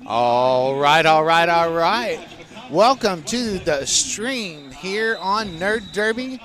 All right, all right, all right. Welcome to the stream here on Nerd Derby.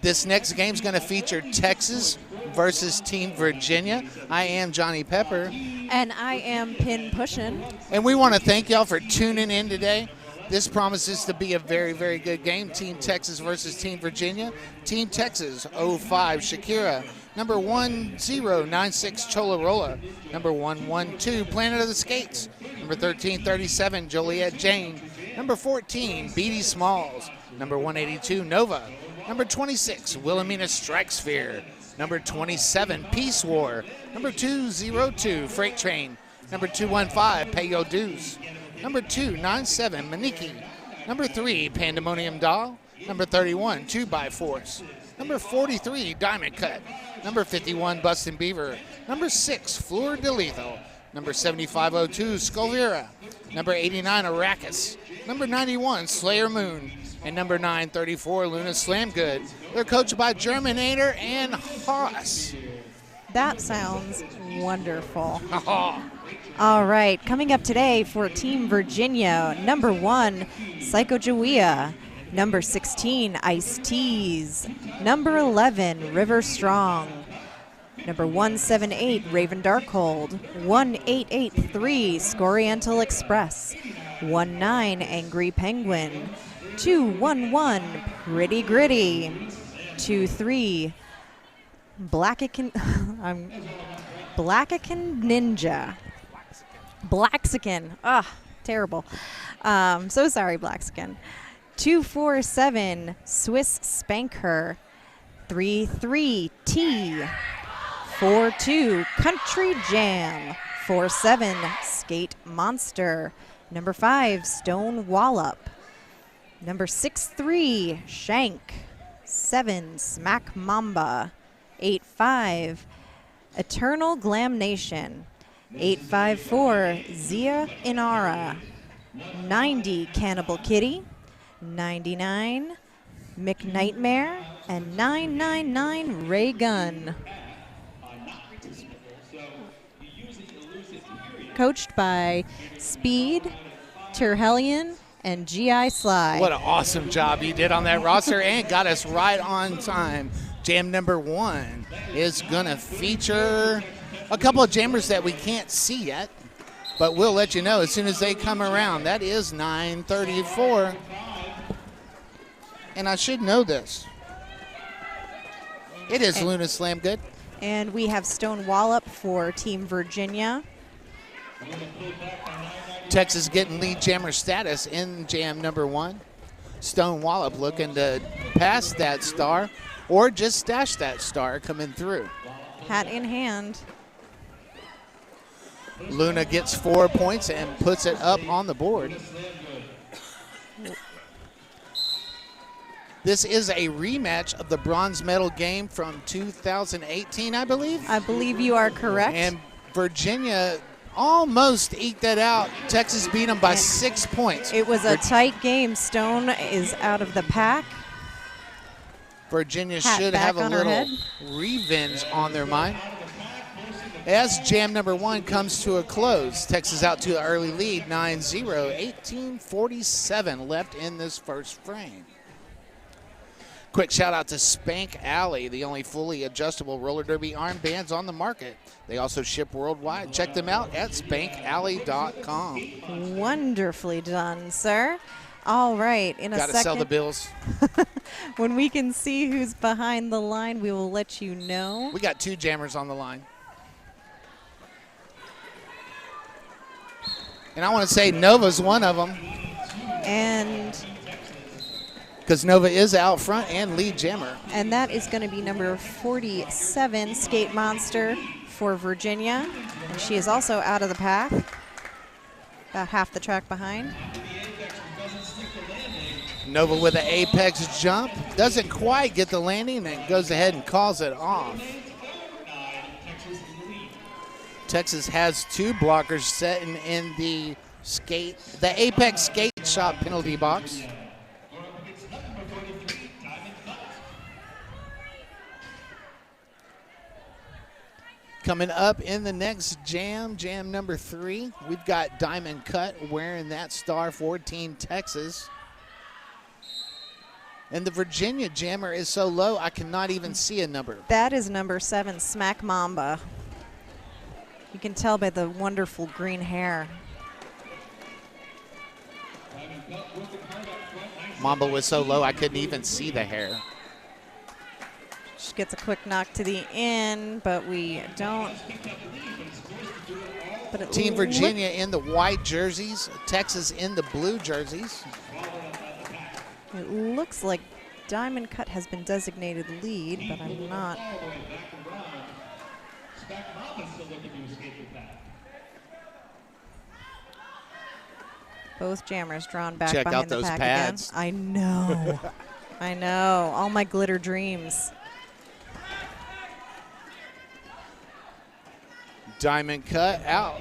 This next game is going to feature Texas versus Team Virginia. I am Johnny Pepper. And I am Pin Pushin'. And we want to thank y'all for tuning in today. This promises to be a very, very good game. Team Texas versus Team Virginia. Team Texas, 05 Shakira. Number 1096 Cholarola. Number 112 Planet of the Skates. Number 1337 Joliet Jane. Number 14 Beatty Smalls. Number 182 Nova. Number 26 Wilhelmina Strikesphere. Number 27 Peace War. Number 202 Freight Train. Number 215 Pay Your Dues. Number 297 Maniki. Number 3 Pandemonium Doll. Number 31 2 by Force. Number 43 Diamond Cut. Number 51 Bustin' Beaver. Number 6 Fleur de Lethal. Number 7502 Scolvera. Number 89 Arrakis. Number 91 Slayer Moon. And number 934 Luna Slam Good. They're coached by Germinator and Haas. That sounds wonderful. All right, coming up today for Team Virginia, number 1, Psychojawea. Number 16, Ice Teas. Number 11, River Strong. Number 178, Raven Darkhold. 1883, Scoriental Express. 19, Angry Penguin. 211, Pretty Gritty. 23, Blackakin Ninja. Blaxican. Terrible. So sorry, Blaxican. 247, Swiss Spank Her. 33, T. 42, Country Jam. 47, Skate Monster. Number 5, Stone Wallop. Number 63, Shank. 7, Smack Mamba. 85, Eternal Glam Nation. 854, Zia Inara. 90, Cannibal Kitty. 99, McNightmare. And 999, Ray Gun. Coached by Speed, Terhellion, and G.I. Sly. What an awesome job he did on that roster and got us right on time. Jam number 1 is going to feature a couple of jammers that we can't see yet, but we'll let you know as soon as they come around. That is 934. And I should know this. It is Luna Slam Good. And we have Stone Wallop for Team Virginia. Texas getting lead jammer status in jam number 1. Stone Wallop looking to pass that star or just stash that star coming through. Hat in hand. Luna gets 4 points and puts it up on the board. This is a rematch of the bronze medal game from 2018, I believe. I believe you are correct. And Virginia almost eked that out. Texas beat them by 6 points. It was a tight game. Stone is out of the pack. Virginia should have a little revenge on their mind. As jam number 1 comes to a close, Texas out to an early lead, 9-0, 18:47 left in this first frame. Quick shout out to Spank Alley, the only fully adjustable roller derby armbands on the market. They also ship worldwide. Check them out at spankalley.com. Wonderfully done, sir. All right, in a second. Gotta sell the bills. When we can see who's behind the line, we will let you know. We got 2 jammers on the line. And I want to say Nova's one of them. And because Nova is out front and lead jammer. And that is going to be number 47, Skate Monster for Virginia. And she is also out of the pack, about half the track behind. Nova with an apex jump. Doesn't quite get the landing and goes ahead and calls it off. Texas has 2 blockers setting in the apex skate shot penalty box. Coming up in the next jam, jam number 3, we've got Diamond Cut wearing that star for Team Texas. And the Virginia jammer is so low, I cannot even see a number. That is number 7, Smack Mamba. You can tell by the wonderful green hair. Mamba was so low, I couldn't even see the hair. She gets a quick knock to the in, but we don't. But Team Virginia in the white jerseys, Texas in the blue jerseys. It looks like Diamond Cut has been designated lead, but I'm not. Both jammers drawn back Check behind out the those pack pads. again. I know. I know. All my glitter dreams. Diamond Cut out.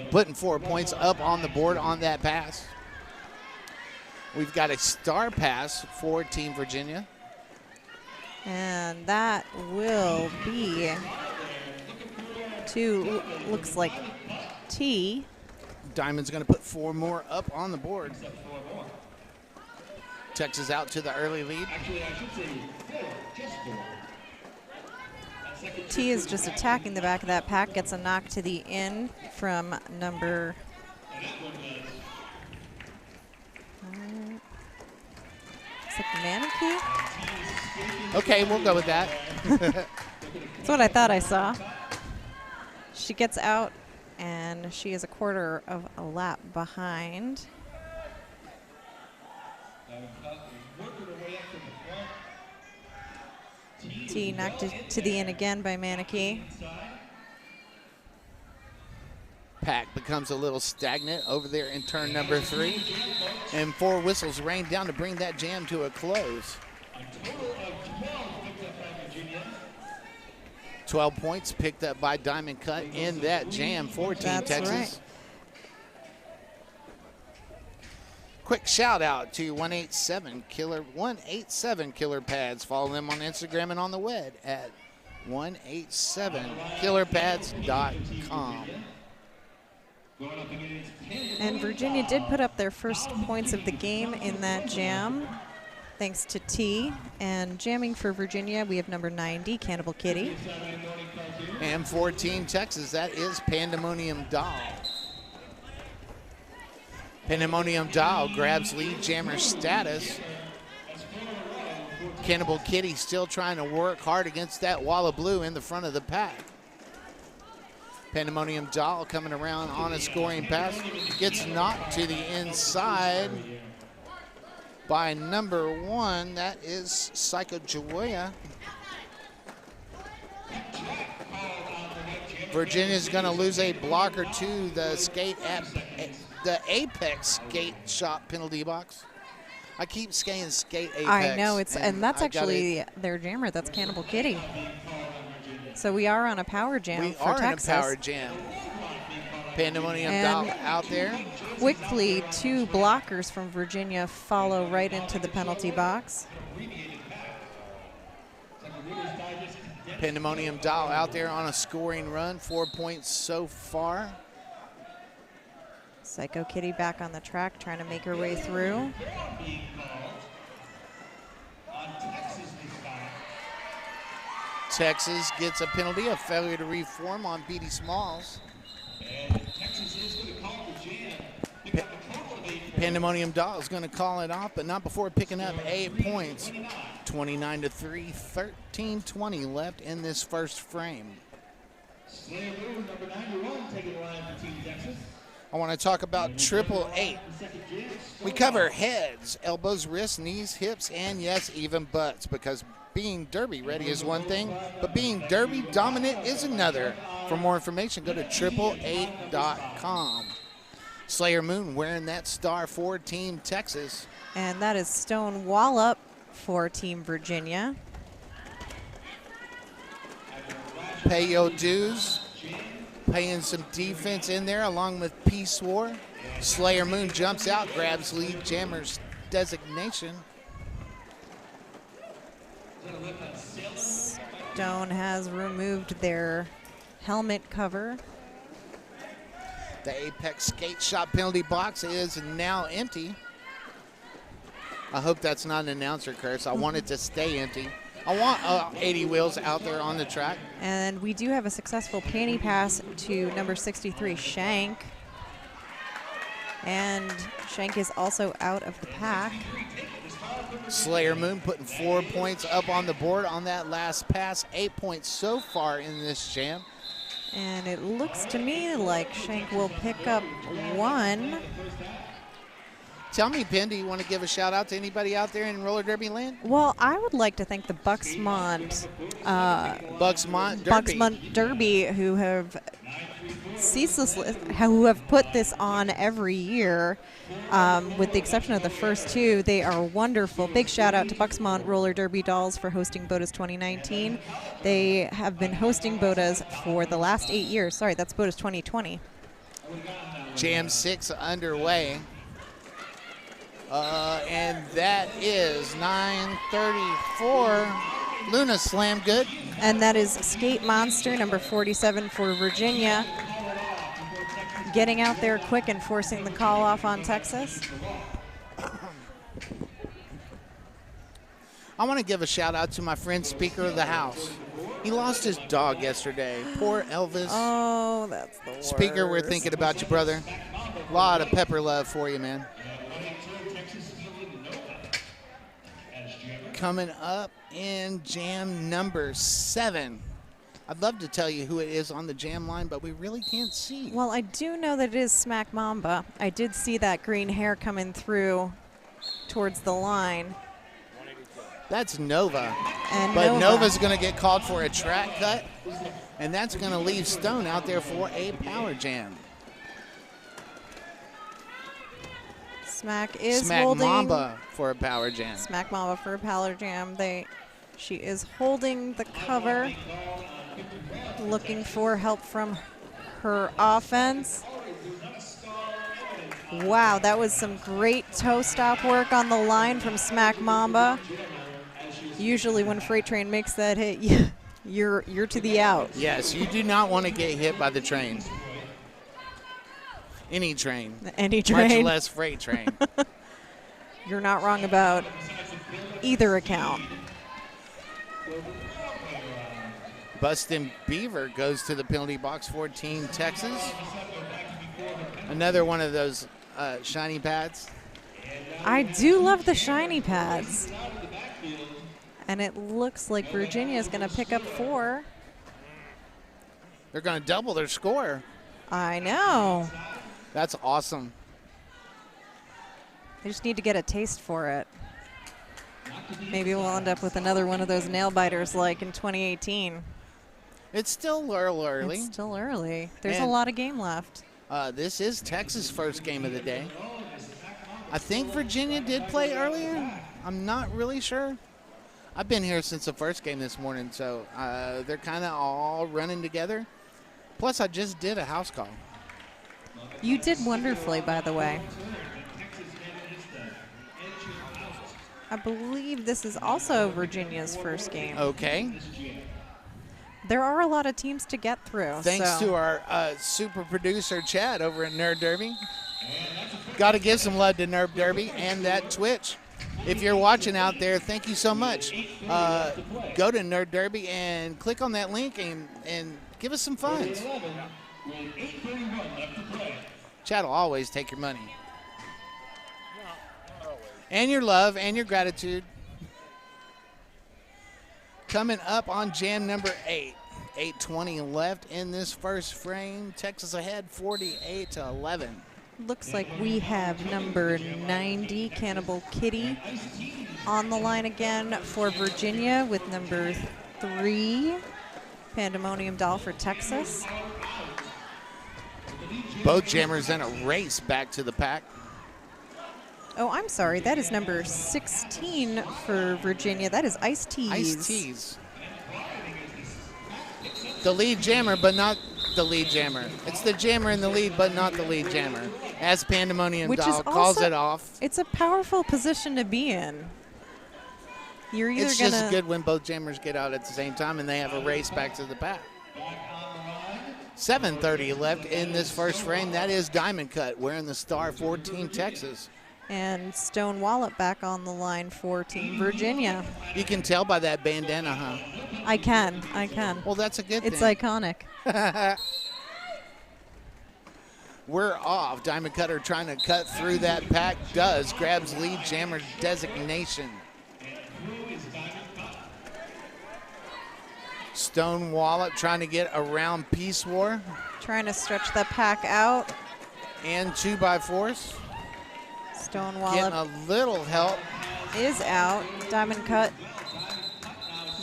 Putting 4 points up on the board on that pass. We've got a star pass for Team Virginia. And that will be to, looks like T. Diamond's going to put 4 more up on the board. Texas out to the early lead. T is just attacking the back of that pack, gets a knock to the in from number. It's like Manakee? Okay, we'll go with that. That's what I thought I saw. She gets out, and she is a quarter of a lap behind. T knocked it to the in again by Manakee. Pack becomes a little stagnant over there in turn number 3. And 4 whistles rain down to bring that jam to a close. 12 points picked up by Diamond Cut in that jam for Team Texas. Right. Quick shout out to 187 Killer Pads. Follow them on Instagram and on the web at 187killerpads.com. And Virginia did put up their first points of the game in that jam, thanks to T. And jamming for Virginia, we have number 90, Cannibal Kitty. And for Team Texas, that is Pandemonium Doll. Pandemonium Doll grabs lead jammer status. Cannibal Kitty still trying to work hard against that wall of blue in the front of the pack. Pandemonium Doll coming around on a scoring pass. Gets knocked to the inside by number 1. That is Psycho Joya. Virginia's going to lose a blocker to the skate at the Apex skate shop penalty box. I keep saying skate Apex. I know, and that's actually their jammer. That's Cannibal Kitty. So we are on a power jam for Texas. We are in a power jam. Pandemonium Doll out there. Quickly, 2 blockers from Virginia follow right into the penalty box. Pandemonium Doll out there on a scoring run. 4 points so far. Psycho Kitty back on the track, trying to make her way through. Texas gets a penalty, a failure to reform on B.D. Smalls. Pandemonium Doll is going to call it off, but not before picking up 8 points. 29-3, 13:20 left in this first frame. I want to talk about 888. We cover heads, elbows, wrists, knees, hips, and yes, even butts, because being derby ready is one thing, but being derby dominant is another. For more information, go to 888.com. Slayer Moon wearing that star for Team Texas. And that is Stone Wallop for Team Virginia. Pay your dues. Paying some defense in there along with Peace War. Slayer Moon jumps out, grabs lead jammer's designation. Stone has removed their helmet cover. The Apex Skate Shop penalty box is now empty. I hope that's not an announcer curse. I want it to stay empty. I want 80 wheels out there on the track. And we do have a successful panty pass to number 63, Shank. And Shank is also out of the pack. Slayer Moon putting 4 points up on the board on that last pass. 8 points so far in this jam. And it looks to me like Shank will pick up 1. Tell me, Penn, do you want to give a shout out to anybody out there in roller derby land? Well, I would like to thank the Bucksmont Derby, who have ceaselessly, who have put this on every year, with the exception of the first 2. They are wonderful. Big shout out to Bucksmont Roller Derby Dolls for hosting BOTAS 2019. They have been hosting BOTAS for the last 8 years. Sorry, that's BOTAS 2020. Jam 6 underway. And that is 9:34. Luna Slam good. And that is Skate Monster, number 47 for Virginia, getting out there quick and forcing the call off on Texas. I want to give a shout out to my friend Speaker of the House. He lost his dog yesterday. Poor Elvis. Oh, that's the worst. Speaker, we're thinking about you, brother. A lot of pepper love for you, man. Coming up in jam number 7. I'd love to tell you who it is on the jam line, but we really can't see. Well, I do know that it is Smack Mamba. I did see that green hair coming through towards the line. That's Nova. And but Nova's going to get called for a track cut, and that's going to leave Stone out there for a power jam. Smack is Smack holding Mamba for a power jam. Smack Mamba for a power jam. She is holding the cover, looking for help from her offense. Wow, that was some great toe stop work on the line from Smack Mamba. Usually when Freight Train makes that hit, you're to the out. Yes, you do not want to get hit by the train. Any train. Any train. Much less freight train. You're not wrong about either account. Bustin' Beaver goes to the penalty box for Team Texas. Another one of those shiny pads. I do love the shiny pads. And it looks like Virginia is going to pick up 4. They're going to double their score. I know. That's awesome. They just need to get a taste for it. Maybe we'll end up with another one of those nail biters like in 2018. It's still a little early. It's still early. There's a lot of game left. This is Texas' first game of the day. I think Virginia did play earlier. I'm not really sure. I've been here since the first game this morning, so they're kind of all running together. Plus, I just did a house call. You did wonderfully, by the way. I believe this is also Virginia's first game. Okay. There are a lot of teams to get through. Thanks to our super producer, Chad, over at Nerd Derby. Got to give some love to Nerd Derby and that Twitch. If you're watching out there, thank you so much. Go to Nerd Derby and click on that link and give us some funds. Chad will always take your money. And your love and your gratitude. Coming up on jam number 8. 8:20 left in this first frame. Texas ahead 48-11. Looks like we have number 90, Cannibal Kitty, on the line again for Virginia with number 3, Pandemonium Doll for Texas. Both jammers in a race back to the pack. Oh, I'm sorry. That is number 16 for Virginia. That is Ice Tease. Ice Tease. The lead jammer, but not the lead jammer. It's the jammer in the lead, but not the lead jammer. As Pandemonium Doll calls it off. It's a powerful position to be in. You're either It's gonna just good when both jammers get out at the same time and they have a race back to the pack. 7:30 left in this first frame. That is Diamond Cut wearing the star for Team Texas. and Stone Wallop back on the line for Team Virginia. You can tell by that bandana, huh? I can. Well, that's a good It's thing. iconic. We're off. Diamond Cutter trying to cut through that pack. Does. Grabs lead jammer designation. Stone Wallop trying to get around Peace War. Trying to stretch the pack out. And 2x4s. Stone Getting Wallop a little help. is out. Diamond Cut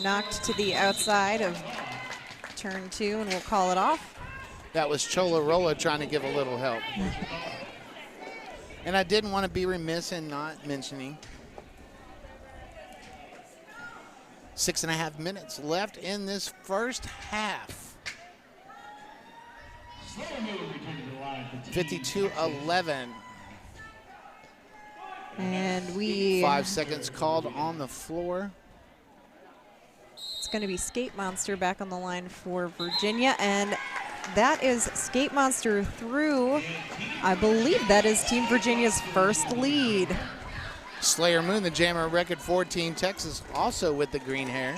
knocked to the outside of turn 2, and we'll call it off. That was Chola Rolla trying to give a little help. And I didn't want to be remiss in not mentioning 6.5 minutes left in this first half. 52-11. And we 5 seconds called on the floor. It's going to be Skate Monster back on the line for Virginia, and that is Skate Monster through, I believe that is Team Virginia's first lead. Slayer Moon, the jammer record for Team Texas, also with the green hair.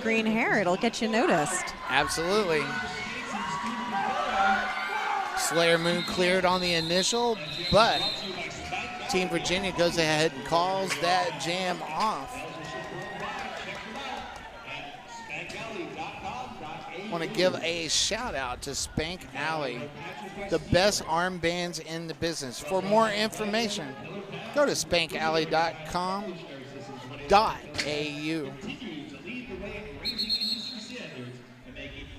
Green hair, it'll get you noticed. Absolutely. Slayer Moon cleared on the initial, but Team Virginia goes ahead and calls that jam off. Want to give a shout out to Spank Alley, the best armbands in the business. For more information, go to spankalley.com.au.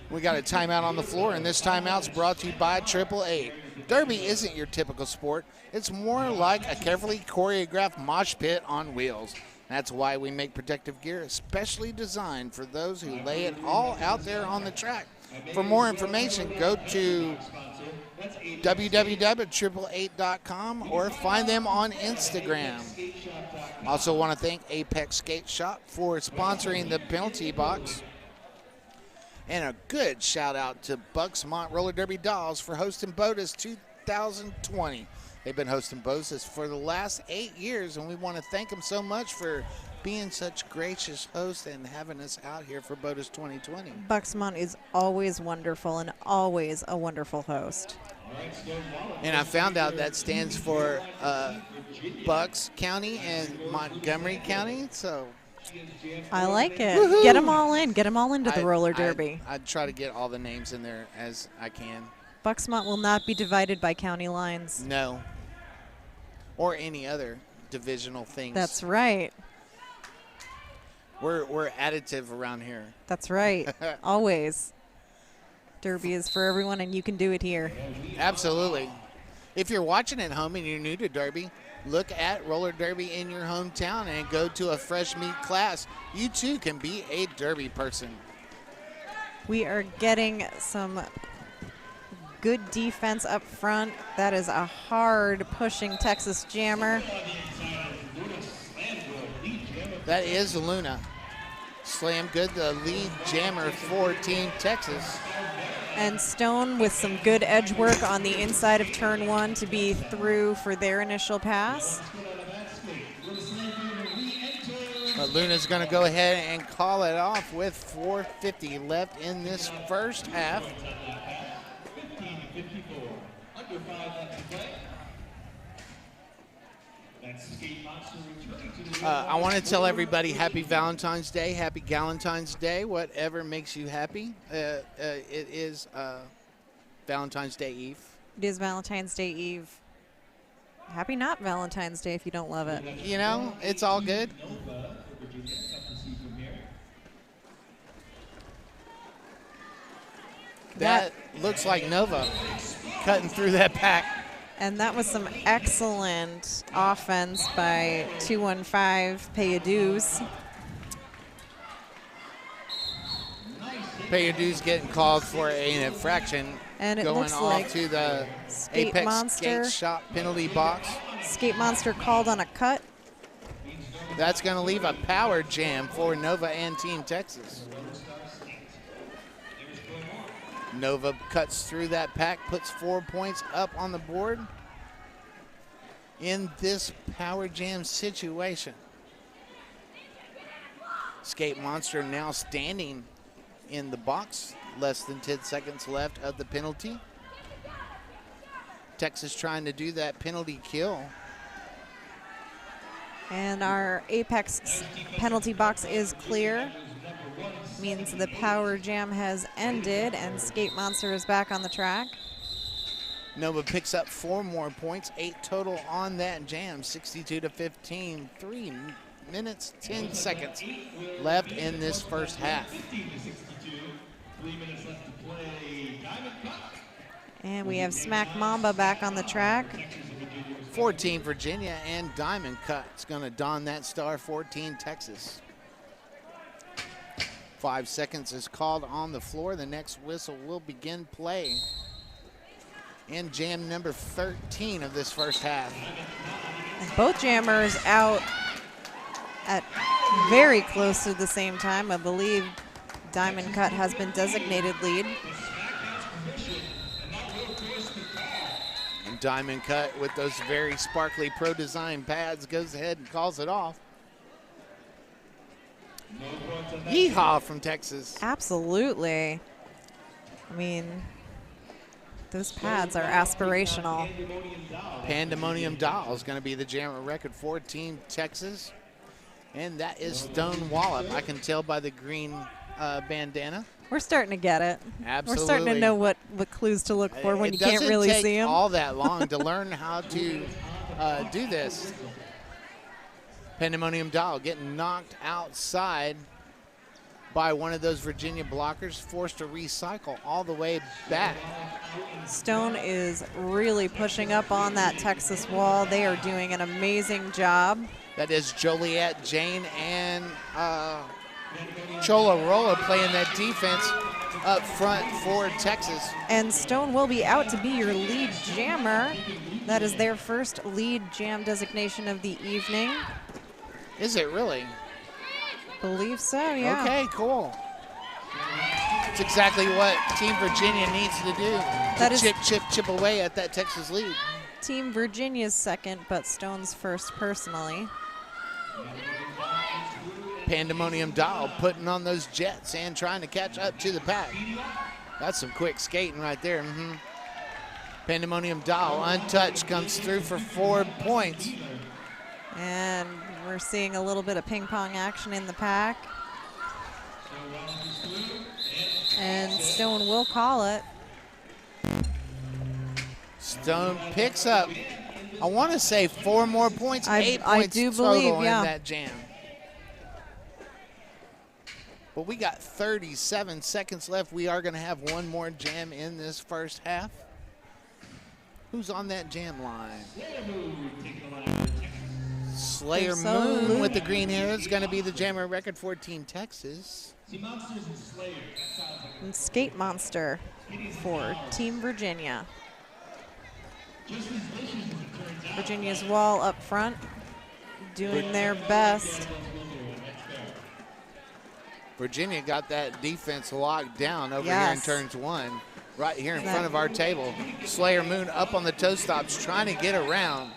We got a timeout on the floor, and this timeout's brought to you by 888. Derby isn't your typical sport. It's more like a carefully choreographed mosh pit on wheels. That's why we make protective gear especially designed for those who lay it all out there on the track. For more information, go to www.888.com or find them on Instagram. Also want to thank Apex Skate Shop for sponsoring the penalty box. And a good shout out to Bucksmont Roller Derby Dolls for hosting BOTAS 2020. They've been hosting BOTAS for the last 8 years, and we want to thank them so much for being such gracious hosts and having us out here for BOTAS 2020. Bucksmont is always wonderful and always a wonderful host. And I found out that stands for Bucks County and Montgomery County, so I like it. Woohoo! Get them all in. Get them all into the roller derby. I'd try to get all the names in there as I can. Bucksmont will not be divided by county lines. No. Or any other divisional things. That's right. We're additive around here. That's right. Always. Derby is for everyone, and you can do it here. Absolutely. If you're watching at home and you're new to Derby, look at roller derby in your hometown and go to a fresh meat class. You too can be a derby person. We are getting some good defense up front. That is a hard pushing Texas jammer. That is Luna. Slam Good, the lead jammer for Team Texas. And Stone with some good edge work on the inside of turn 1 to be through for their initial pass. But Luna's going to go ahead and call it off with 4:50 left in this first half. I want to tell everybody happy Valentine's Day, happy Galentine's Day, whatever makes you happy. It is Valentine's Day Eve. It is Valentine's Day Eve. Happy not Valentine's Day if you don't love it. You know, it's all good. That looks like Nova cutting through that pack. And that was some excellent offense by 215 Pay Your Dues. Pay Your Dues getting called for an infraction. And it going looks off like to the Skate Apex Monster. Skate Shop penalty box. Skate Monster called on a cut. That's going to leave a power jam for Nova and Team Texas. Nova cuts through that pack, puts 4 points up on the board in this power jam situation. Skate Monster now standing in the box. Less than 10 seconds left of the penalty. Texas trying to do that penalty kill. And our Apex penalty box is clear. Means the power jam has ended and Skate Monster is back on the track. Nova picks up 4 more points, 8 total on that jam, 62-15, 3 minutes, 10 seconds left in this first half. And we have Smack Mamba back on the track. 14 Virginia and Diamond Cut's gonna don that star, 14 Texas. 5 seconds is called on the floor. The next whistle will begin play in jam number 13 of this first half. And both jammers out at very close to the same time. I believe Diamond Cut has been designated lead. And Diamond Cut with those very sparkly Pro Design pads goes ahead and calls it off. Yeehaw from Texas. Absolutely. I mean, those pads are aspirational. Pandemonium Doll is going to be the jammer record for Team Texas. And that is Stone Wallop. I can tell by the green bandana. We're starting to get it. Absolutely. We're starting to know what clues to look for when you can't really see them. It doesn't take all that long to learn how to do this. Pandemonium Doll getting knocked outside by one of those Virginia blockers, forced to recycle all the way back. Stone is really pushing up on that Texas wall. They are doing an amazing job. That is Joliet Jane and Chola Rolla playing that defense up front for Texas. And Stone will be out to be your lead jammer. That is their first lead jam designation of the evening. Is it really? Believe so, yeah. Okay, cool. It's exactly what Team Virginia needs to do. That is chip away at that Texas lead. Team Virginia's second, but Stone's first personally. Pandemonium Doll putting on those jets and trying to catch up to the pack. That's some quick skating right there. Pandemonium Doll, untouched, comes through for 4 points. And we're seeing a little bit of ping pong action in the pack. And Stone will call it. Stone picks up, I want to say 4 more points, 8 points I do total believe, in yeah. that jam. But we got 37 seconds left. We are going to have 1 more jam in this first half. Who's on that jam line? Slayer Moon with the green hair is going to be the jammer record for Team Texas. And Skate Monster for Team Virginia. Virginia's wall up front, doing their best. Virginia got that defense locked down over here in turns 1, right here in front of our table. Slayer Moon up on the toe stops, trying to get around.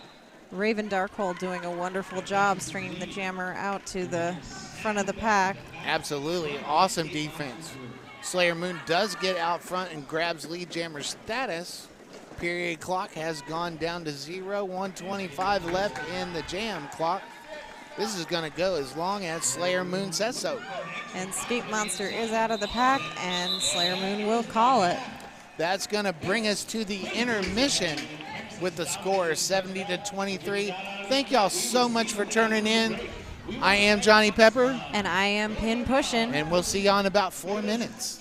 Raven Darkhold doing a wonderful job stringing the jammer out to the front of the pack. Absolutely, awesome defense. Slayer Moon does get out front and grabs lead jammer status. Period clock has gone down to 0, 1:25 left in the jam clock. This is going to go as long as Slayer Moon says so. And Skate Monster is out of the pack, and Slayer Moon will call it. That's going to bring us to the intermission with the score 70-23. Thank y'all so much for turning in. I am Johnny Pepper. And I am Pin Pushin'. And we'll see you in about 4 minutes.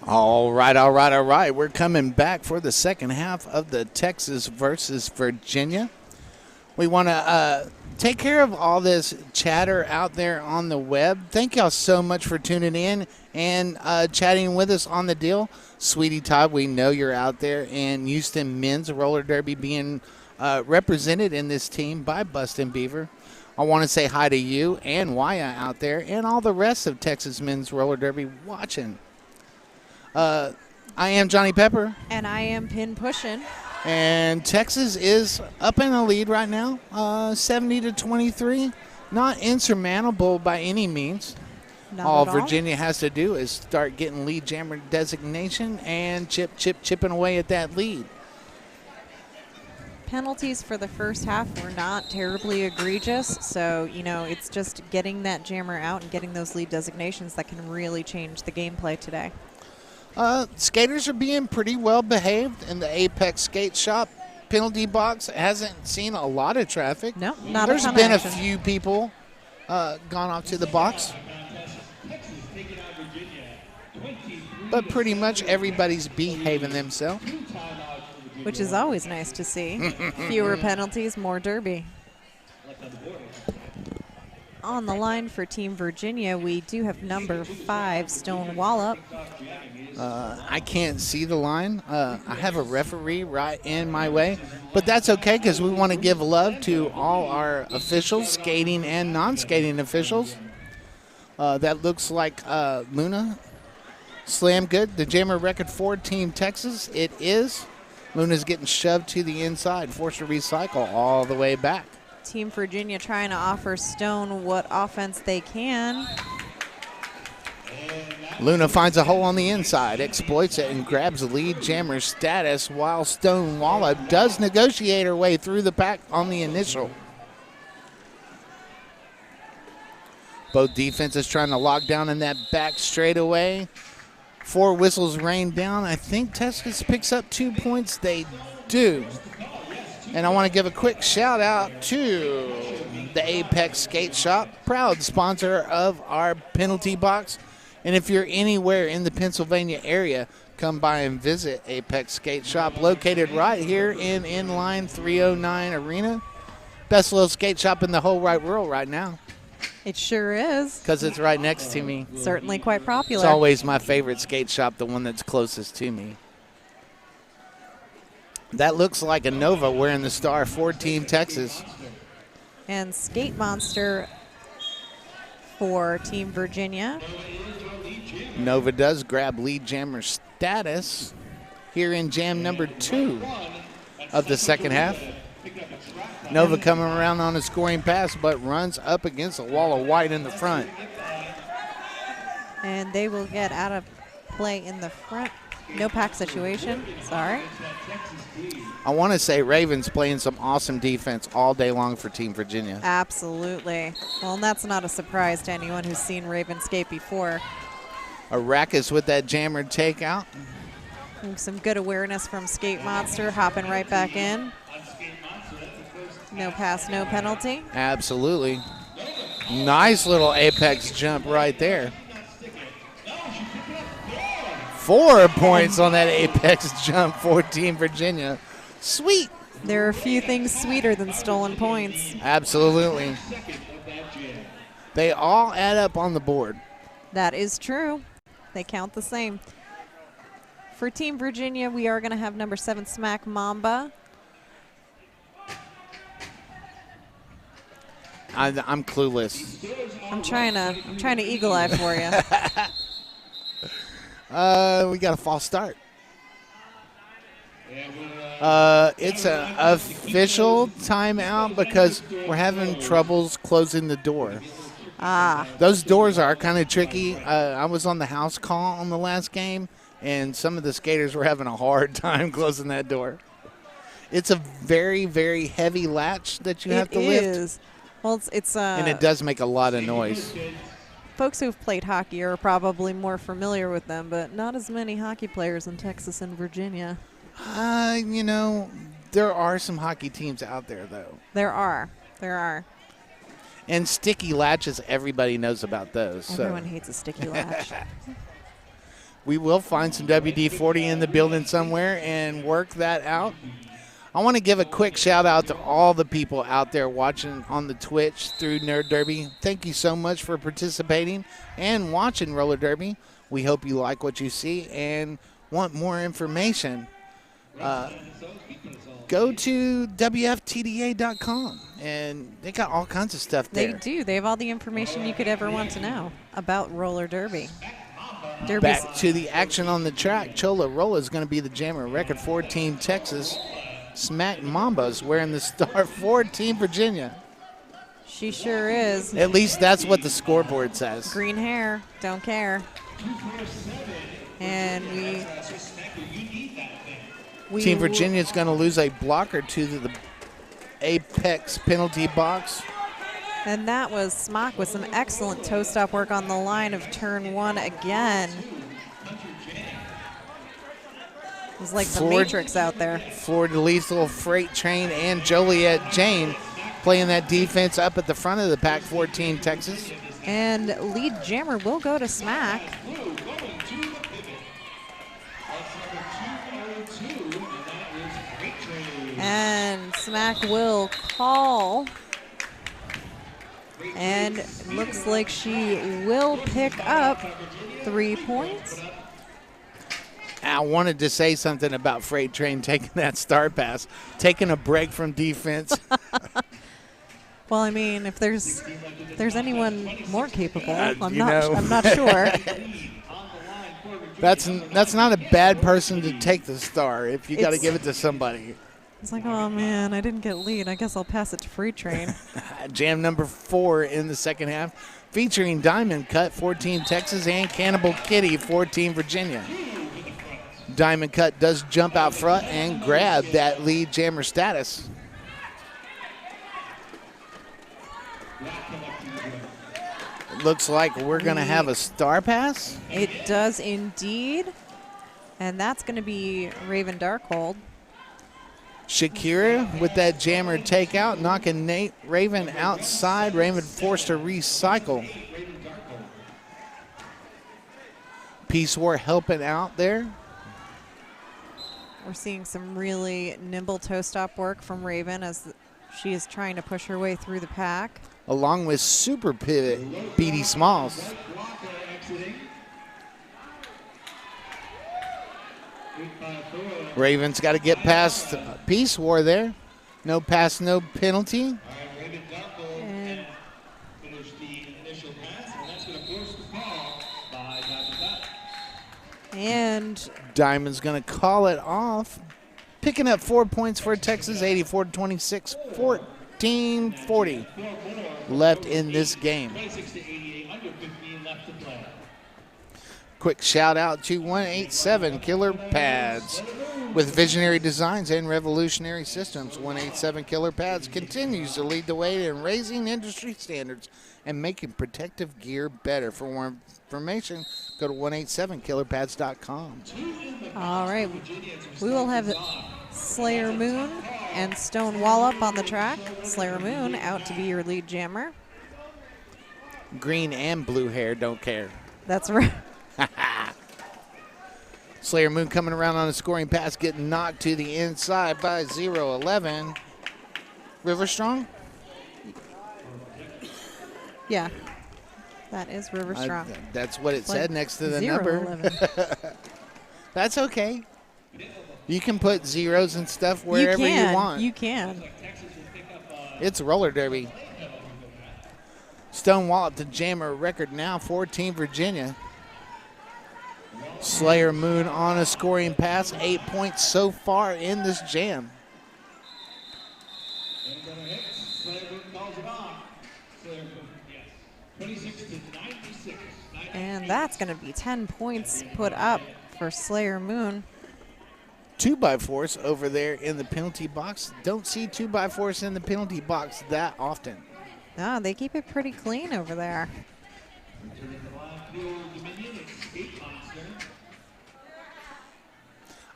All right. We're coming back for the second half of the Texas versus Virginia. We want to take care of all this chatter out there on the web. Thank y'all so much for tuning in and chatting with us on the deal. Sweetie Todd, we know you're out there, and Houston men's roller derby being represented in this team by Bustin' Beaver. I want to say hi to you and Waya out there and all the rest of Texas men's roller derby watching. I am Johnny Pepper. And I am Pin Pushin'. And Texas is up in the lead right now, 70-23. Not insurmountable by any means. All Virginia has to do is start getting lead jammer designation and chipping away at that lead. Penalties for the first half were not terribly egregious, so, it's just getting that jammer out and getting those lead designations that can really change the gameplay today. Skaters are being pretty well behaved in the Apex Skate Shop. Penalty box hasn't seen a lot of traffic. No, not There's a ton been of a action. few people gone off to the box. But pretty much everybody's behaving themselves. Which is always nice to see. Fewer penalties, more derby. On the line for Team Virginia, we do have number 5, Stone Wallop. I can't see the line. I have a referee right in my way, but that's okay because we want to give love to all our officials, skating and non-skating officials. That looks like Luna slam good. The jammer record for Team Texas. It is. Luna's getting shoved to the inside, forced to recycle all the way back. Team Virginia trying to offer Stone what offense they can. Luna finds a hole on the inside, exploits it, and grabs the lead jammer status while Stone Wallop does negotiate her way through the pack on the initial. Both defenses trying to lock down in that back straightaway. 4 whistles rain down. I think Texas picks up 2 points. They do. And I want to give a quick shout out to the Apex Skate Shop, proud sponsor of our penalty box. And if you're anywhere in the Pennsylvania area, come by and visit Apex Skate Shop, located right here in Inline 309 Arena. Best little skate shop in the whole wide world right now. It sure is. Because it's right next to me. Certainly quite popular. It's always my favorite skate shop, the one that's closest to me. That looks like a Nova wearing the star for Team Texas. And Skate Monster for Team Virginia. Nova does grab lead jammer status here in jam number 2 of the second half. Nova coming around on a scoring pass, but runs up against a wall of white in the front. And they will get out of play in the front. No pack situation, sorry. I want to say Ravens playing some awesome defense all day long for Team Virginia. Absolutely. Well, and that's not a surprise to anyone who's seen Raven skate before. Arrakis with that jammer takeout. And some good awareness from Skate Monster, hopping right back in. No pass, no penalty. Absolutely. Nice little apex jump right there. 4 points on that apex jump for Team Virginia. Sweet. There are a few things sweeter than stolen points. Absolutely. They all add up on the board. That is true. They count the same. For Team Virginia, we are going to have number 7, Smack Mamba. I'm clueless. I'm trying to eagle eye for you. We got a false start. It's an official timeout because we're having troubles closing the door. Those doors are kind of tricky. I was on the house call on the last game, and some of the skaters were having a hard time closing that door. It's a very, very heavy latch that you have to lift. It is. Well, it's and it does make a lot of noise. Folks who've played hockey are probably more familiar with them, but not as many hockey players in Texas and Virginia. There are some hockey teams out there, though. There are. And sticky latches, everybody knows about those. Everyone hates a sticky latch. we will find some WD-40 in the building somewhere and work that out. I want to give a quick shout out to all the people out there watching on the Twitch through Nerd Derby. Thank you so much for participating and watching Roller Derby. We hope you like what you see and want more information. Go to WFTDA.com, and they got all kinds of stuff there. They do. They have all the information you could ever want to know about roller derby. Back to the action on the track. Chola Rolla is going to be the jammer. Record 4 Team Texas. Smack Mambas wearing the star for Team Virginia. She sure is. At least that's what the scoreboard says. Green hair, don't care. And Team Virginia is going to lose a blocker to the apex penalty box. And that was Smock with some excellent toe stop work on the line of turn 1 again. It was like the Matrix out there. Florida Lethal, Freight Train, and Joliet Jane playing that defense up at the front of the pack for Team Texas. And lead jammer will go to Smack. And Smack will call. And looks like she will pick up 3 points. I wanted to say something about Freight Train taking that star pass, taking a break from defense. Well, I mean, if there's anyone more capable, I'm not sure. That's not a bad person to take the star if you got to give it to somebody. It's like, oh man, I didn't get lead. I guess I'll pass it to Freight Train. Jam number 4 in the second half, featuring Diamond Cut for Team Texas and Cannibal Kitty for Team Virginia. Diamond Cut does jump out front and grab that lead jammer status. It looks like we're going to have a star pass. It does indeed. And that's going to be Raven Darkhold. Shakira with that jammer takeout, knocking Nate Raven outside. Raven forced to recycle. Peace War helping out there. We're seeing some really nimble toe stop work from Raven as she is trying to push her way through the pack. Along with super pivot, BD Smalls. Raven's got to get past Peace War there. No pass, no penalty. And Diamond's going to call it off. Picking up 4 points for Texas, 84-26, 14-40 left in this game. Quick shout out to 187 Killer Pads. With visionary designs and revolutionary systems, 187 Killer Pads continues to lead the way in raising industry standards and making protective gear better. For more information, go to 187killerpads.com. All right, we will have Slayer Moon and Stone Wallop on the track. Slayer Moon out to be your lead jammer. Green and blue hair, don't care. That's right. Slayer Moon coming around on a scoring pass, getting knocked to the inside by 0-11. River Strong? Yeah, that is River Strong. That's what it said next to the number. That's okay. You can put zeros and stuff wherever you want. You can. It's roller derby. Stone Wallop to jammer record now for Team Virginia. Slayer Moon on a scoring pass, 8 points so far in this jam. And that's going to be 10 points put up for Slayer Moon. 2x4s over there in the penalty box. Don't see 2x4s in the penalty box that often. No, they keep it pretty clean over there.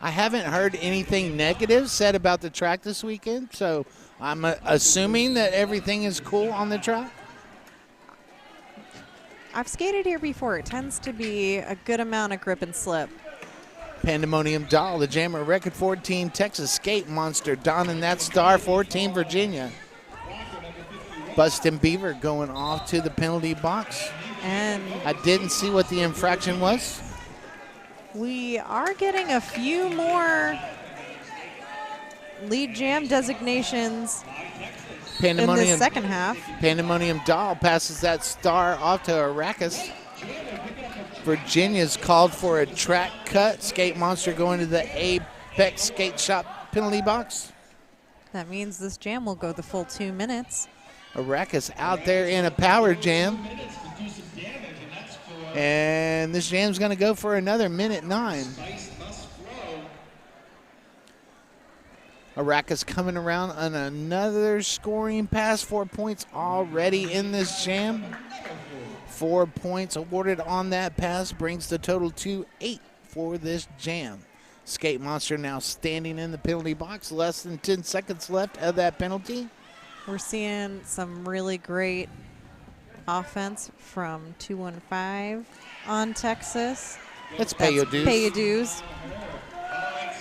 I haven't heard anything negative said about the track this weekend, so I'm assuming that everything is cool on the track. I've skated here before. It tends to be a good amount of grip and slip. Pandemonium Doll, the jammer record for Team Texas. Skate Monster donning that star for Team Virginia. Bustin' Beaver going off to the penalty box. And I didn't see what the infraction was. we are getting a few more lead jam designations in the second half. Pandemonium Doll passes that star off to Arrakis. Virginia's called for a track cut. Skate Monster going to the Apex Skate Shop penalty box. That means this jam will go the full 2 minutes. Arrakis out there in a power jam. And this jam's going to go for another minute 9. Arrakis coming around on another scoring pass. 4 points already in this jam. 4 points awarded on that pass brings the total to 8 for this jam. Skate Monster now standing in the penalty box. Less than 10 seconds left of that penalty. We're seeing some really great offense from 215 on Texas. Let's pay your dues. Pay your dues.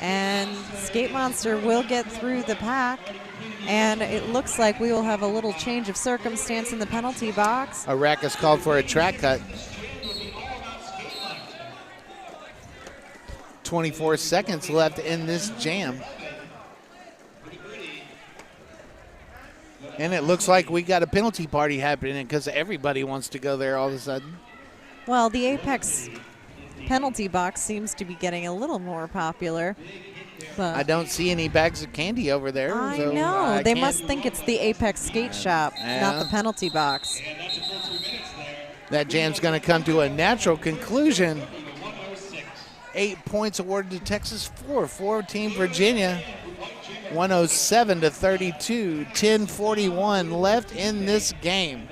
And Skate Monster will get through the pack. And it looks like we will have a little change of circumstance in the penalty box. Arrakis called for a track cut. 24 seconds left in this jam. And it looks like we got a penalty party happening because everybody wants to go there all of a sudden. Well, the Apex penalty box seems to be getting a little more popular. But I don't see any bags of candy over there. I so know. They must think it's the Apex Skate Shop, not the penalty box. That jam's going to come to a natural conclusion. 8 points awarded to Texas, 4 for Team Virginia. 107-32, 10:41 left in this game.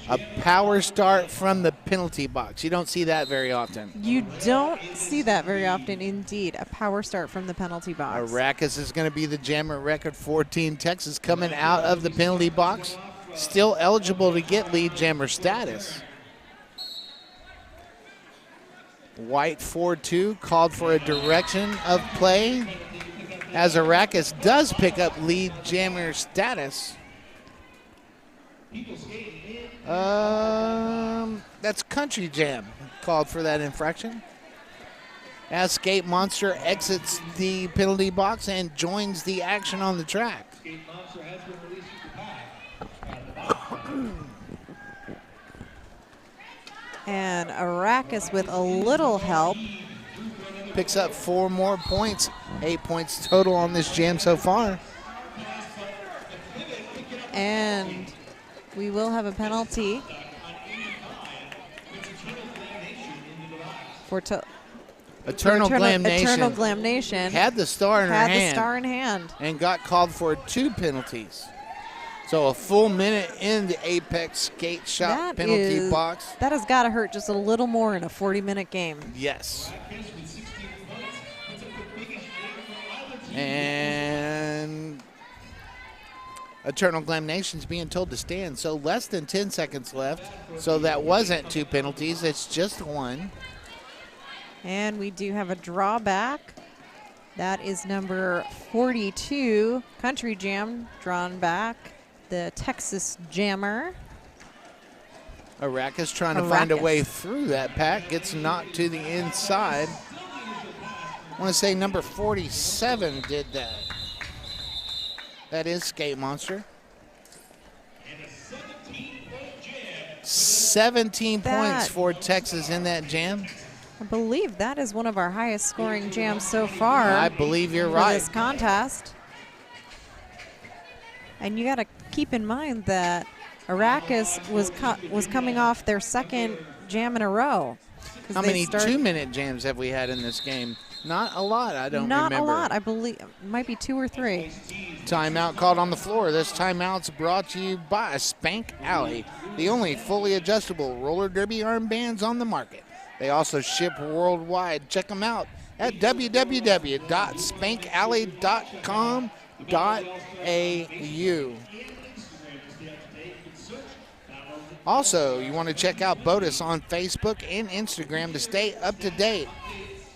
A power start from the penalty box. You don't see that very often. You don't see that very often, indeed. A power start from the penalty box. Arrakis is going to be the jammer record for Team Texas coming out of the penalty box. Still eligible to get lead jammer status. White 4-2 called for a direction of play as Arrakis does pick up lead jammer status. That's Country Jam called for that infraction. As Skate Monster exits the penalty box and joins the action on the track. And Arrakis with a little help picks up 4 more points. 8 points total on this jam so far. And we will have a penalty for Eternal Glam Nation. Eternal Glam Nation had the star in her hand. Had the star in hand. And got called for 2 penalties. So a full minute in the Apex Skate Shop penalty box. That has got to hurt just a little more in a 40-minute game. Yes. And Eternal Glam Nation's being told to stand. So less than 10 seconds left. So that wasn't 2 penalties. It's just 1. And we do have a drawback. That is number 42, Country Jam, drawn back. The Texas Jammer. Arrakis trying to find a way through that pack. Gets knocked to the inside. I want to say number 47 did that. That is Skate Monster. 17 points for Texas in that jam. I believe that is one of our highest scoring jams so far. I believe you're right. This contest. And you got to keep in mind that Arrakis was coming off their second jam in a row. How many 2-minute jams have we had in this game? Not a lot, I don't remember. Not a lot. I believe it might be 2 or 3. Timeout called on the floor. This timeout's brought to you by Spank Alley, the only fully adjustable roller derby armbands on the market. They also ship worldwide. Check them out at www.spankalley.com.au. Also, you want to check out BOTAS on Facebook and Instagram to stay up to date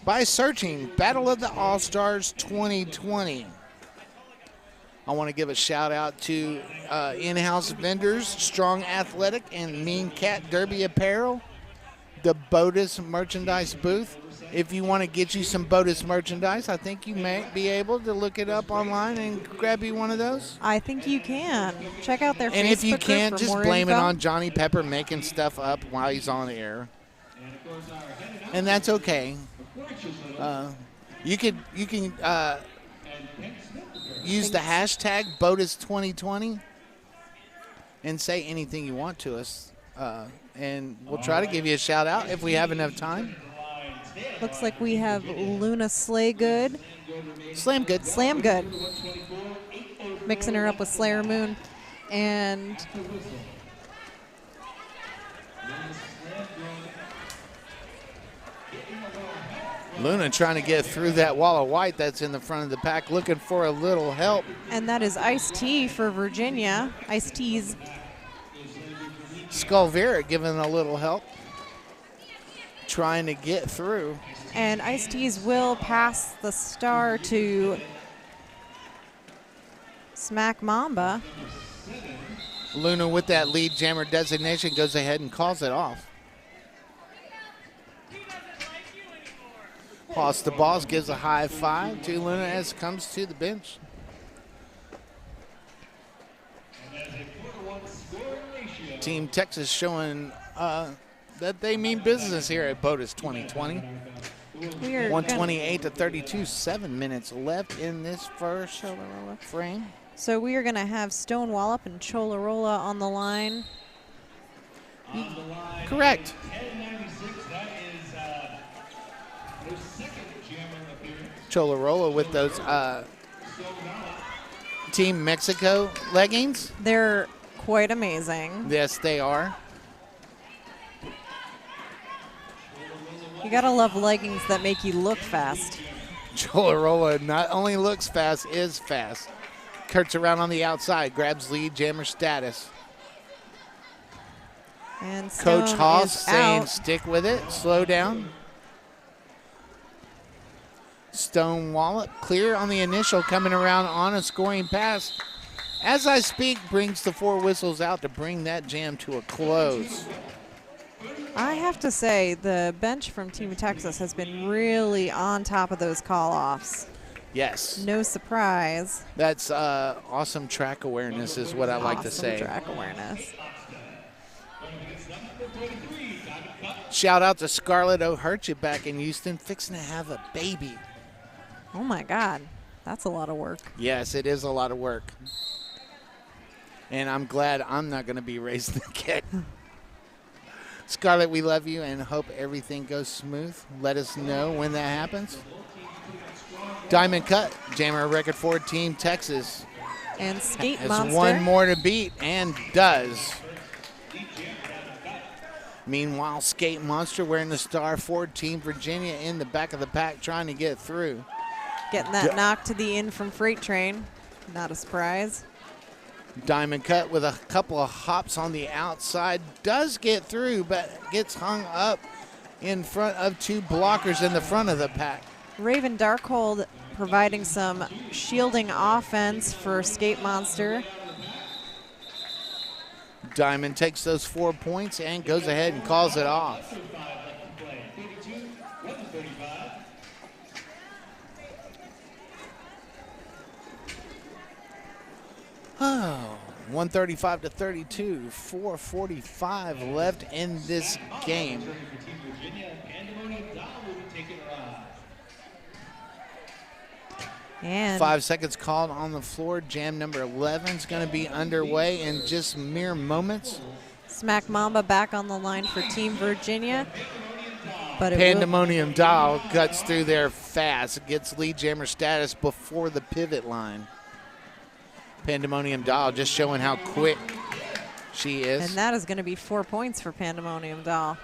by searching Battle of the All-Stars 2020. I want to give a shout out to in-house vendors, Strong Athletic and Mean Cat Derby Apparel, the BOTAS merchandise booth. If you want to get you some BOTAS merchandise, I think you may be able to look it up online and grab you one of those. I think you can. Check out their Facebook And if you can't, group for just more blame it info. on Johnny Pepper making stuff up while he's on the air. And that's okay. You can use the hashtag BOTAS2020 and say anything you want to us. And we'll try to give you a shout out if we have enough time. Looks like we have Luna Slaygood. Slam good. Slam Good. Mixing her up with Slayer Moon. And Luna trying to get through that wall of white that's in the front of the pack, looking for a little help. and that is Ice-T for Virginia. Ice-T's. Sculvera giving a little help, trying to get through. And Ice-T's will pass the star to Smack Mamba. Luna with that lead jammer designation goes ahead and calls it off. Pass the balls, gives a high five to Luna as comes to the bench. Team Texas showing that they mean business here at BOTAS 2020. We are 128 to 32, 7 minutes left in this first frame. So we are going to have Stonewall up and Cholarola on the line. Correct. Cholarola with those Team Mexico leggings. They're quite amazing. Yes, they are. You got to love leggings that make you look fast. Cholarola not only looks fast, is fast. Kurtz around on the outside, grabs lead jammer status. And Stone Coach Haas is saying out. stick with it, slow down. Stone Wallet clear on the initial, coming around on a scoring pass. As I speak, brings the 4 whistles out to bring that jam to a close. I have to say, the bench from Team Texas has been really on top of those call-offs. Yes. No surprise. That's awesome track awareness is what I like to say. Awesome track awareness. Shout out to Scarlett O'Hurchie back in Houston, fixing to have a baby. Oh, my God. That's a lot of work. Yes, it is a lot of work. And I'm glad I'm not going to be raising the kid. Scarlett, we love you and hope everything goes smooth. Let us know when that happens. Diamond cut, jammer record for Team Texas. And Skate Has Monster. one more to beat and does. Meanwhile, Skate Monster wearing the star for Team Virginia in the back of the pack trying to get through. Getting that knock to the in from Freight Train. Not a surprise. Diamond cut with a couple of hops on the outside. Does get through, but gets hung up in front of 2 blockers in the front of the pack. Raven Darkhold providing some shielding offense for Skate Monster. Diamond takes those 4 points and goes ahead and calls it off. Oh, 135 to 32, 4:45 left in this game. And 5 seconds called on the floor. Jam number 11 is going to be underway in just mere moments. Smack Mamba back on the line for Team Virginia. But Pandemonium Doll cuts through there fast. Gets lead jammer status before the pivot line. Pandemonium Doll just showing how quick she is. And that is going to be 4 points for Pandemonium Doll.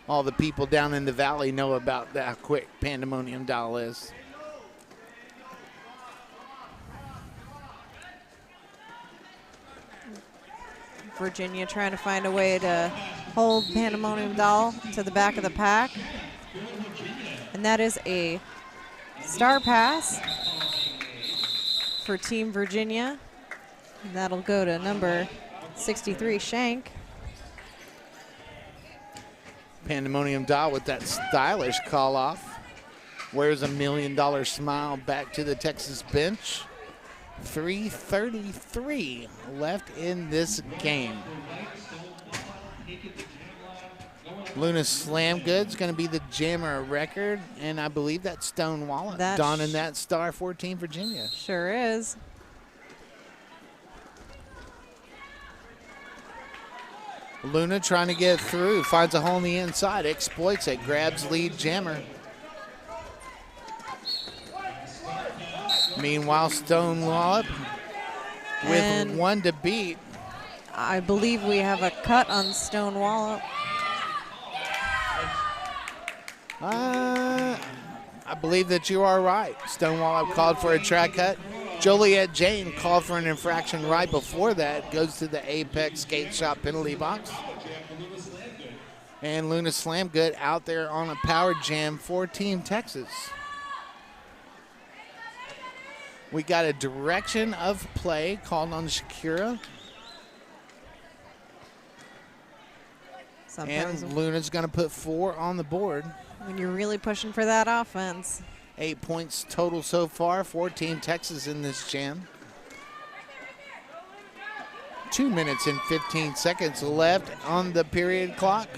all the people down in the valley know about how quick Pandemonium Doll is. Virginia trying to find a way to hold Pandemonium Doll to the back of the pack. And that is a star pass for Team Virginia. And that'll go to number 63, Shank. Pandemonium Doll with that stylish call off. Wears a $1 million smile back to the Texas bench. 3:33 left in this game. Luna Slam Good's going to be the jammer record, and I believe that's Stone Wallet donning that star for Team Virginia. Sure is. Luna trying to get through, finds a hole on the inside, exploits it, grabs lead jammer. Meanwhile, Stone Wallet with one to beat. I believe we have a cut on Stone Wallet. I believe that you are right. Stone Wallet called for a track cut. Joliet Jane called for an infraction right before that. Goes to the Apex Skate Shop penalty box. And Luna Slam Good out there on a power jam for Team Texas. We got a direction of play called on Shakira. And Luna's going to put 4 on the board. When you're really pushing for that offense. 8 points total so far for Team Texas in this jam. 2 minutes and 15 seconds left on the period clock.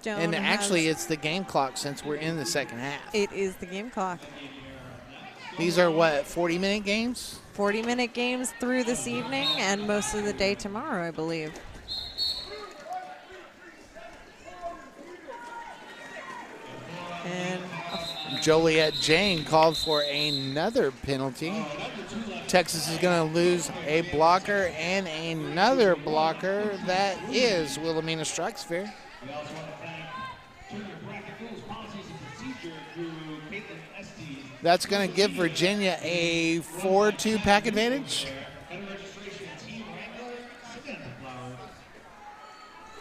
And actually, it's the game clock since we're in the second half. It is the game clock. These are what, 40-minute games? 40-minute games through this evening and most of the day tomorrow, I believe. And Joliet Jane called for another penalty. Texas is going to lose a blocker and another blocker. That is Wilhelmina Strikesphere. That's going to give Virginia a 4-2 pack advantage.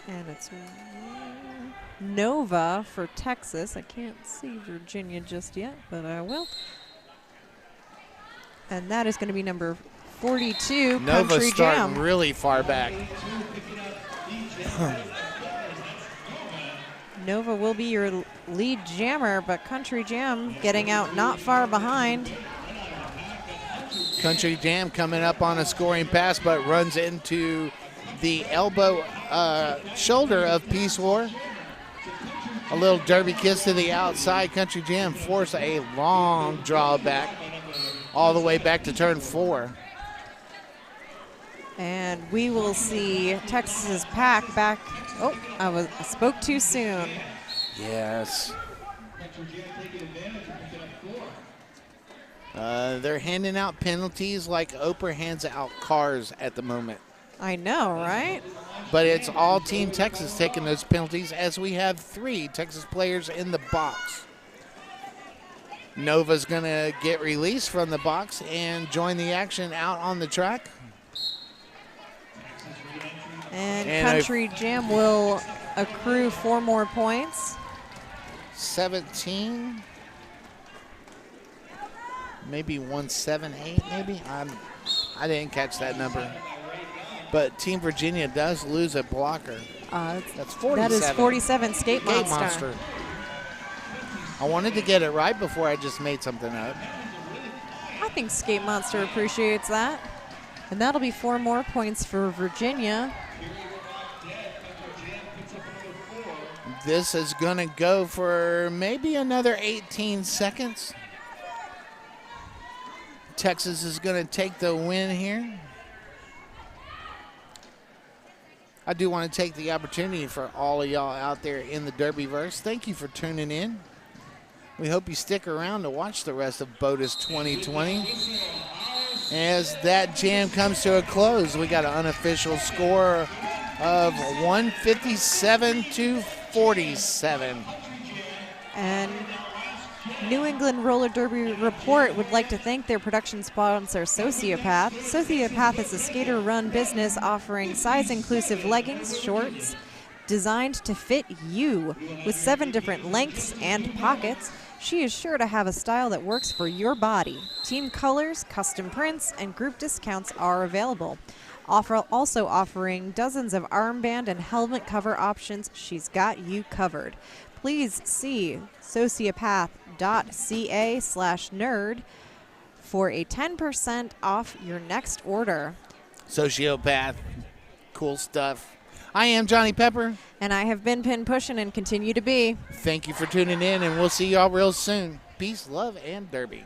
And it's Nova for Texas. I can't see Virginia just yet, but I will. And that is going to be number 42, Nova Country starting Jam. really far back. Nova will be your lead jammer, but Country Jam getting out not far behind. Country Jam coming up on a scoring pass, but runs into the elbow shoulder of Peace War. A little derby kiss to the outside. Country Jam force a long draw back all the way back to turn 4. And we will see Texas's pack back. Oh, I spoke too soon. Yes. They're handing out penalties like Oprah hands out cars at the moment. I know, right? But it's all Team Texas taking those penalties as we have 3 Texas players in the box. Nova's going to get released from the box and join the action out on the track. And Country Jam will accrue 4 more points. 17. Maybe 178, maybe? I didn't catch that number. But Team Virginia does lose a blocker. That's 47. That is 47, Skate Monster. I wanted to get it right before I just made something up. I think Skate Monster appreciates that. And that'll be 4 more points for Virginia. This is going to go for maybe another 18 seconds. Texas is going to take the win here. I do want to take the opportunity for all of y'all out there in the Derbyverse. Thank you for tuning in. We hope you stick around to watch the rest of BOTAS 2020. As that jam comes to a close, we got an unofficial score of 157-50. 47. And New England Roller Derby Report would like to thank their production sponsor, Sociopath. Sociopath is a skater-run business offering size-inclusive leggings, shorts, designed to fit you. With 7 different lengths and pockets, she is sure to have a style that works for your body. Team colors, custom prints, and group discounts are available. Also offering dozens of armband and helmet cover options, she's got you covered. Please see sociopath.ca/nerd for a 10% off your next order. Sociopath. Cool stuff. I am Johnny Pepper. And I have been pin pushing and continue to be. Thank you for tuning in, and we'll see y'all real soon. Peace, love, and derby.